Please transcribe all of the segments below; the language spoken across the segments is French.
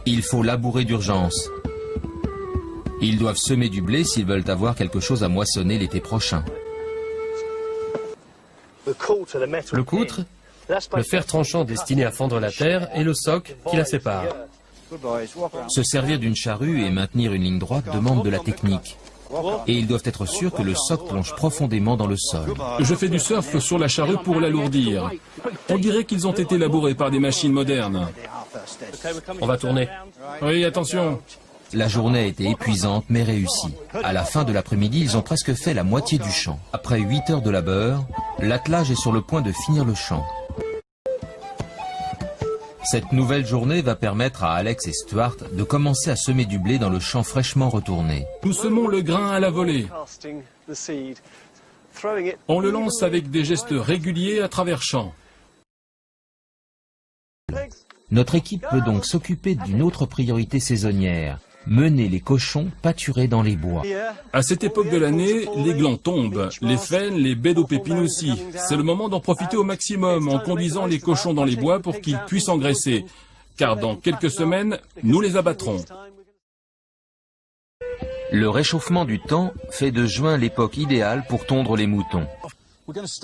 Il faut labourer d'urgence. Ils doivent semer du blé s'ils veulent avoir quelque chose à moissonner l'été prochain. Le coutre, le fer tranchant destiné à fendre la terre, et le soc qui la sépare. Se servir d'une charrue et maintenir une ligne droite demande de la technique. Et ils doivent être sûrs que le soc plonge profondément dans le sol. Je fais du surf sur la charrue pour l'alourdir. On dirait qu'ils ont été labourés par des machines modernes. On va tourner. Oui, attention. La journée a été épuisante mais réussie. À la fin de l'après-midi, ils ont presque fait la moitié du champ. Après 8 heures de labeur, l'attelage est sur le point de finir le champ. Cette nouvelle journée va permettre à Alex et Stuart de commencer à semer du blé dans le champ fraîchement retourné. Nous semons le grain à la volée. On le lance avec des gestes réguliers à travers champ. Notre équipe peut donc s'occuper d'une autre priorité saisonnière, mener les cochons pâturer dans les bois. À cette époque de l'année, les glands tombent, les frênes, les baies d'aubépine aussi. C'est le moment d'en profiter au maximum en conduisant les cochons dans les bois pour qu'ils puissent engraisser. Car dans quelques semaines, nous les abattrons. Le réchauffement du temps fait de juin l'époque idéale pour tondre les moutons.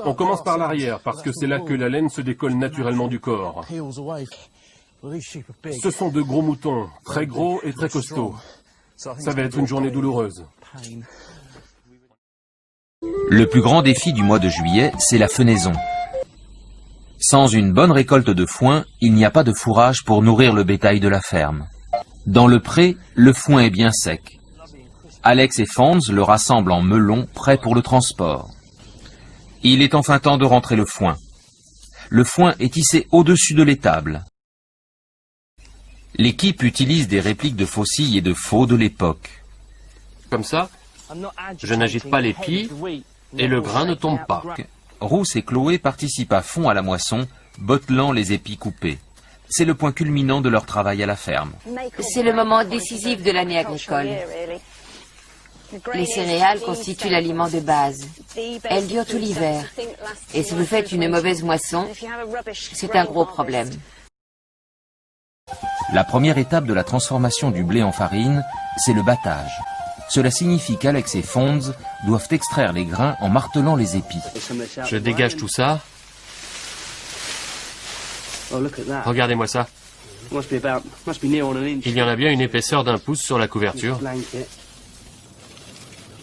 On commence par l'arrière parce que c'est là que la laine se décolle naturellement du corps. Ce sont de gros moutons, très gros et très costauds. Ça va être une journée douloureuse. Le plus grand défi du mois de juillet, c'est la fenaison. Sans une bonne récolte de foin, il n'y a pas de fourrage pour nourrir le bétail de la ferme. Dans le pré, le foin est bien sec. Alex et Fonz le rassemblent en melon, prêt pour le transport. Il est enfin temps de rentrer le foin. Le foin est hissé au-dessus de l'étable. L'équipe utilise des répliques de faucilles et de faux de l'époque. Comme ça, je n'agite pas les pieds et le grain ne tombe pas. Rousse et Chloé participent à fond à la moisson, bottelant les épis coupés. C'est le point culminant de leur travail à la ferme. C'est le moment décisif de l'année agricole. Les céréales constituent l'aliment de base. Elles durent tout l'hiver. Et si vous faites une mauvaise moisson, c'est un gros problème. La première étape de la transformation du blé en farine, c'est le battage. Cela signifie qu'Alex et Fonz doivent extraire les grains en martelant les épis. Je dégage tout ça. Regardez-moi ça. Il y en a bien une épaisseur d'1 pouce sur la couverture.